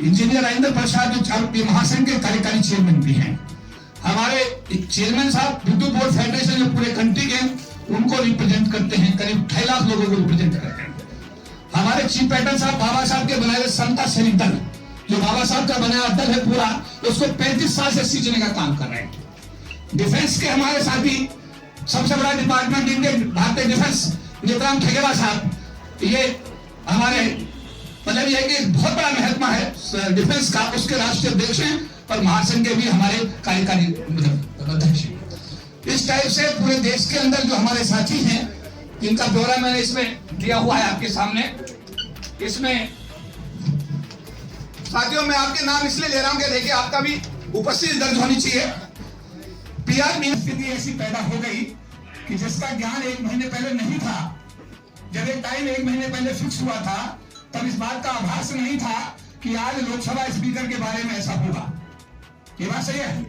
Engineer Rajendra Prasad जो महासंघ के कार्यकारी चेयरमैन भी हैं, हमारे चेयरमैन साहब विद्युत बोर्ड फेडरेशन जो पूरे कंट्री के उनको रिप्रेजेंट करते हैं, करीब 2.5 लाख लोगों को रिप्रेजेंट करते हैं। हमारे चीफ पैटर्न साहब बाबा साहब के बनाए समता सैनिक दल, जो बाबा साहब का बनाया दल है पूरा, उसको 35 साल से सींचने का काम कर रहे हैं। डिफेंस के हमारे साथी सबसे बड़ा डिपार्टमेंट इंडियन भारतीय डिफेंस नेतराम ठेकेरा साहब, ये हमारे मतलब ये कि बहुत बड़ा महत्व है डिफेंस का, उसके राष्ट्रीय अध्यक्ष हैं और महासंघ के भी हमारे कार्यकारी अध्यक्ष हैं। इस टाइप से पूरे देश के अंदर जो हमारे साथी हैं, इनका ब्यौरा मैंने इसमें दिया हुआ है आपके सामने। इसमें साथियों मैं आपके नाम इसलिए ले रहा हूं कि देखिए आपका भी उपस्थिति दर्ज होनी चाहिए। पीआर में स्थिति ऐसी पैदा हो गई कि जिसका ज्ञान 1 महीने पहले नहीं था, जब एक टाइम 1 महीने पहले फिक्स हुआ था, तब इस बात का आभास नहीं था कि आज लोकसभा स्पीकर के बारे में ऐसा होगा। ये बात सही है।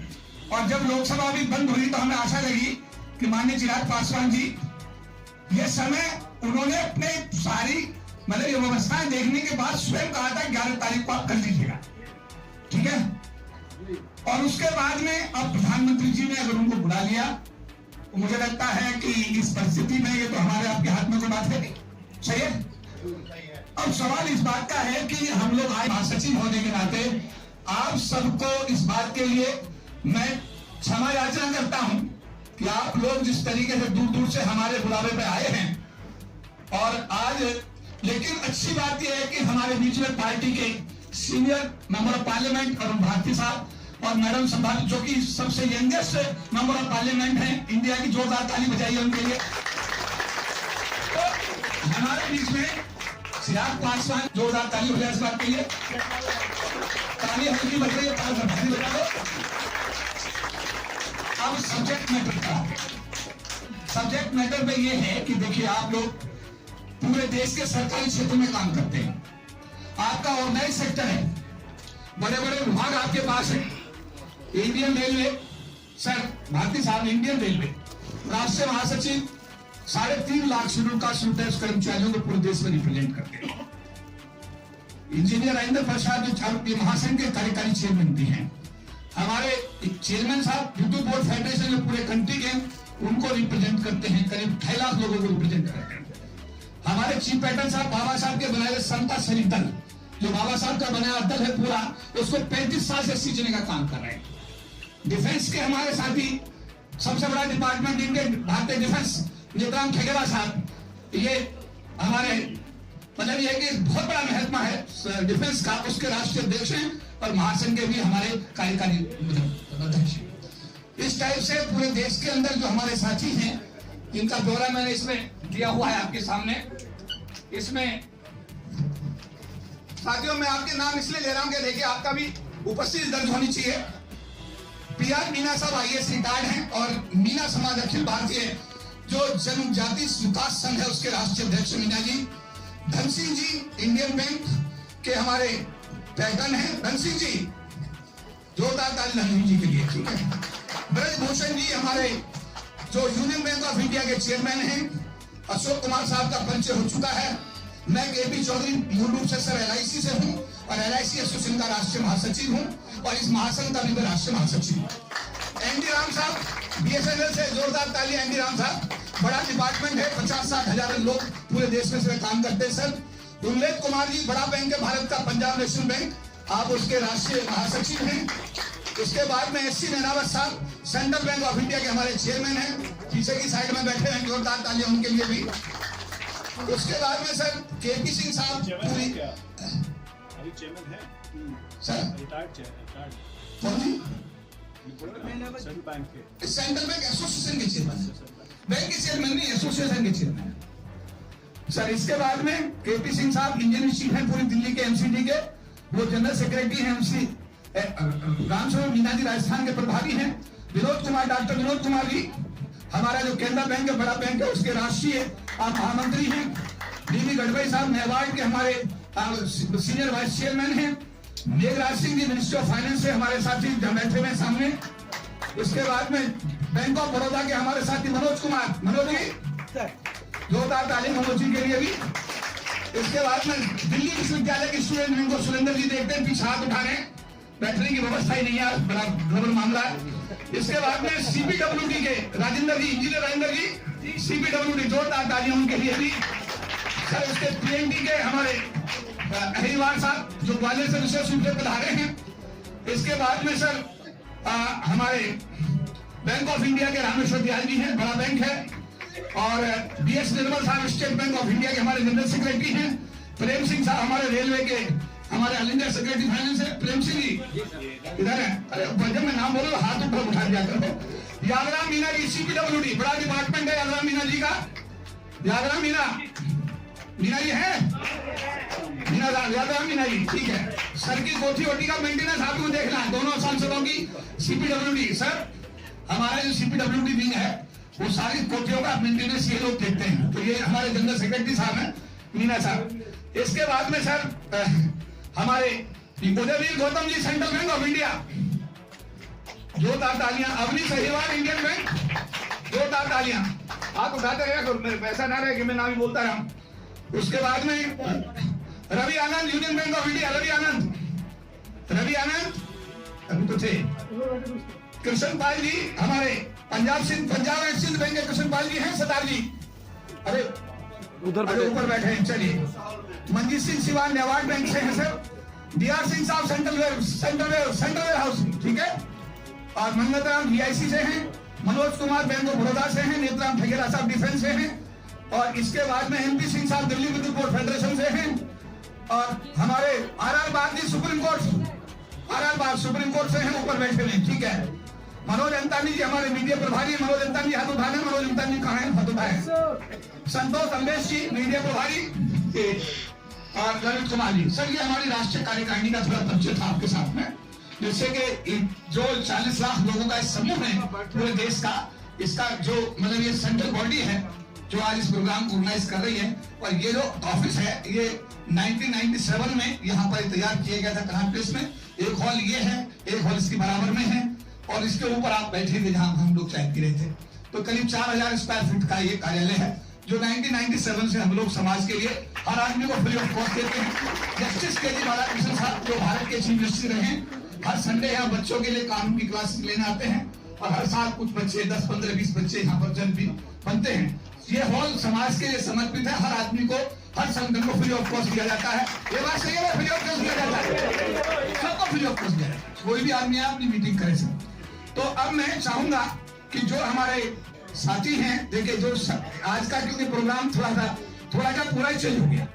और जब लोकसभा भी बंद हुई तो हमें आशा लगी कि माननीय चिराग पासवान जी ये समय उन्होंने अपने सारी मतलब ये व्यवस्थाएं देखने के बाद स्वयं कहा था 11 तारीख को आप कर लीजिएगा, ठीक है। और उसके बाद में अब प्रधानमंत्री जी ने अगर उनको बुला लिया तो मुझे लगता है कि इस परिस्थिति में ये तो हमारे आपके हाथ में कोई बात है नहीं, सही है। अब सवाल इस बात का है कि हम लोग आज महासचिव होने के नाते आप सबको इस बात के लिए मैं क्षमा याचना करता हूं कि आप लोग जिस तरीके से दूर दूर से हमारे बुलावे पे आए हैं, और आज लेकिन अच्छी बात यह है कि हमारे बीच में पार्टी के senior member of parliament Arun Bharati साहब और मैडम संभाल जो कि सबसे यंगेस्ट मेंबर ऑफ पार्लियामेंट हैं इंडिया की, जोरदार ताली बजाइए उनके लिए। तो हमारे बीच में चिराग पासवान, जोरदार ताली हो जाए इस बात के लिए। ताली हल्की बज रही है, ताली बजा दो। अब सब्जेक्ट मैटर का सब्जेक्ट मैटर में ये है कि देखिए आप लोग पूरे देश के सरकारी क्षेत्र में काम करते हैं, आपका ऑर्गेनाइज सेक्टर है, बड़े बड़े विभाग आपके पास है। इंडियन रेलवे सर भारती साहब, इंडियन रेलवे राष्ट्रीय महासचिव 3.5 लाख शेड्यूल कास्ट शेड्यूल कर्मचारियों को पूरे देश में रिप्रेजेंट करते हैं। इंजीनियर राजेंद्र प्रसाद जो महासंघ के कार्यकारी चेयरमैन भी हैं, हमारे चेयरमैन साहब विद्युत बोर्ड फेडरेशन जो पूरे कंट्री के उनको रिप्रेजेंट करते हैं, करीब 2.5 लाख लोगों को रिप्रेजेंट करते हैं। हमारे चीफ पैटर्न साहब बाबा साहब के बनाए समता सैनिक दल, जो बाबा साहब का बनाया दल है पूरा, उसको 35 साल से सींचने का काम कर रहे हैं। डिफेंस के हमारे साथी सबसे बड़ा डिपार्टमेंट इंडियन भारतीय डिफेंस नेतराम ठेकेरा साहब, ये हमारे मतलब ये कि बहुत बड़ा महत्व है डिफेंस का, उसके राष्ट्रीय अध्यक्ष हैं और महासंघ के भी हमारे कार्यकारी अध्यक्ष हैं। इस टाइप से पूरे देश के अंदर जो हमारे साथी हैं, इनका ब्यौरा मैंने इसमें दिया हुआ है आपके सामने। इसमें साथियों मैं आपके नाम इसलिए ले रहा हूं कि देखिए आपका भी उपस्थिति दर्ज होनी चाहिए। पीआर मीना साहब IAS रिटायर्ड हैं और मीना समाज अखिल भारतीय जो जनजाति विकास संघ है उसके राष्ट्रीय अध्यक्ष मीना जी। धन सिंह जी इंडियन बैंक के हमारे पैटर्न हैं, धन सिंह जी जोरदार ताली धन जी के लिए, ठीक है। ब्रजभूषण जी हमारे जो यूनियन बैंक ऑफ इंडिया के चेयरमैन हैं। अशोक कुमार साहब का परिचय हो चुका है। मैं KP चौधरी मूल रूप से सर LIC से हूं और LIC एसोसिएशन का राष्ट्रीय महासचिव हूं और इस महासंघ का भी मैं राष्ट्रीय महासचिव हूं। एनडी राम साहब BSNL से, जोरदार ताली एनडी राम साहब, बड़ा डिपार्टमेंट है, 50-60 हजार लोग पूरे देश में से काम करते हैं सर। उल्लेख कुमार जी बड़ा बैंक है भारत का, पंजाब नेशनल बैंक, आप उसके राष्ट्रीय महासचिव हैं। इसके बाद में SC नैनावत साहब सेंट्रल बैंक ऑफ इंडिया के हमारे चेयरमैन हैं, पीछे की साइड में बैठे हैं, जोरदार तालियां उनके लिए भी। उसके बाद में सर KP सिंह साहब पूरी अभी चेयरमैन है सर, रिटायर्ड कौन जी? सेंट्रल बैंक के, सेंट्रल बैंक एसोसिएशन के चेयरमैन, बैंक के चेयरमैन नहीं, एसोसिएशन के चेयरमैन सर। इसके बाद में KP सिंह साहब इंजीनियर चीफ हैं पूरी दिल्ली के MCD के, वो जनरल सेक्रेटरी हैं MC राम स्वरूप मीना जी राजस्थान के प्रभारी हैं। विनोद कुमार, डॉक्टर विनोद कुमार जी हमारा जो केंद्र बैंक है, बड़ा बैंक है, उसके राष्ट्रीय महामंत्री हैं। DV गडकरी साहब मेवाड़ के हमारे सीनियर वाइस चेयरमैन हैं। Meghraj Singh ji ministry of finance से हमारे साथी बैठे हुए सामने। उसके बाद में बैंक ऑफ बड़ौदा के हमारे साथी मनोज कुमार, मनोज जी जोरदार ताली मनोज जी के लिए भी। इसके बाद में दिल्ली विश्वविद्यालय के स्टूडेंट जिनको सुरेंद्र जी देखते हैं पीछे हाथ उठा रहे हैं, बैठने की व्यवस्था ही नहीं है, बड़ा गड़बड़ मामला है। इसके बाद में सीपीडब्ल्यूडी के राजेंद्र जी, इंजीनियर राजेंद्र जी, सीपीडब्ल्यूडी, जोरदार तालियां उनके लिए भी। सर उसके पीएनडी के हमारे अहिवाल साहब जो ग्वालियर से विशेष रूप से पधारे हैं। इसके बाद में सर हमारे बैंक ऑफ इंडिया के रामेश्वर दयाल जी हैं, बड़ा बैंक है, और बीएस निर्मल साहब स्टेट बैंक ऑफ इंडिया के हमारे जनरल सेक्रेटरी हैं। प्रेम सिंह साहब हमारे रेलवे के हमारे ऑल इंडिया सेक्रेटरी फाइनेंस है, प्रेम सिंह जी इधर है। अरे जब मैं नाम बोलूं हाथ ऊपर उठा दिया करो। यादराम मीना जी, सीपीडब्ल्यूडी, बड़ा डिपार्टमेंट है यादराम मीना जी का। यादराम मीना जी है, यादराम मीना जी, ठीक है। सर की कोठी वोटी का मेंटेनेंस आपको देखना है, दोनों सांसदों की। सीपीडब्ल्यूडी सर, हमारा जो सीपीडब्ल्यूडी विंग है वो सारी कोठियों का मेंटेनेंस ये लोग देखते हैं, तो ये हमारे जनरल सेक्रेटरी साहब हैं, मीना साहब। इसके बाद में सर हमारे Udayveer Gautam ji, central bank of India, जोरदार तालियां। अवनी सहीवाल, इंडियन बैंक, जोरदार तालियां। आप उठाते रहे, ऐसा ना रहे कि मैं नाम ही बोलता रहा। उसके बाद में Ravi Anand, Union Bank of India, Ravi Anand अभी तो थे। कृष्ण पाल जी हमारे पंजाब एंड सिंध बैंक के कृष्ण पाल जी हैं, सरदार जी, अरे उधर ऊपर बैठे हैं। चलिए, मनजीत सिंह सिवान नेवार्ड बैंक से हैं सर। डीआर सिंह साहब सेंट्रल वेयर हाउसिंग, ठीक है। और मंगलराम वीआईसी से हैं। मनोज कुमार बैंक ऑफ बड़ौदा से हैं। नेत्राम ठगेरा साहब डिफेंस से हैं। और इसके बाद में एमपी सिंह साहब दिल्ली विद्युत बोर्ड फेडरेशन से हैं। और हमारे आर बाग जी सुप्रीम कोर्ट से हैं, ऊपर बैठे हुए, ठीक है। मनोज अंतानी जी हमारे मीडिया प्रभारी, मनोज अंतानी जी हाथ उठाने, मनोज अंतानी कहाँ हैं, हाथ उठाए। संतोष अम्बेश जी मीडिया प्रभारी, और ललित कुमार जी। सर ये हमारी राष्ट्रीय कार्यकारिणी का थोड़ा परिचय था आपके साथ में, जिससे कि जो 40 लाख लोगों का इस समूह है पूरे देश का, इसका जो मतलब ये सेंट्रल बॉडी है जो आज इस प्रोग्राम को ऑर्गेनाइज कर रही है। और ये जो ऑफिस है ये 1997 में यहाँ पर तैयार किया गया था कनाट प्लेस में। एक हॉल ये है, एक हॉल इसके बराबर में है, और इसके ऊपर आप बैठे थे जहाँ हम लोग चाय पी रहे थे। तो करीब 4000 स्क्वायर फीट का ये कार्यालय है, जो 1997 से हम लोग समाज के लिए हर आदमी को फ्री ऑफ कॉस्ट देते हैं। जस्टिस केजी बालाकृष्ण साहब जो भारत के चीफ जस्टिस रहे, हर संडे यहाँ बच्चों के लिए कानून की क्लास लेने आते हैं, और हर साल कुछ बच्चे 10, 15, 20 बच्चे यहाँ पर जज भी बनते हैं। ये हॉल समाज के लिए समर्पित है, हर आदमी को, हर संगठन को फ्री ऑफ कॉस्ट दिया जाता है। ये बात सही है, फ्री ऑफ कॉस्ट दिया जाता है, सबको फ्री ऑफ कॉस्ट दिया जाता है। कोई भी आदमी अपनी मीटिंग करे सर। तो अब मैं चाहूंगा कि जो हमारे साथी हैं, देखिए जो आज का क्योंकि प्रोग्राम थोड़ा सा पूरा ही चेंज हो गया।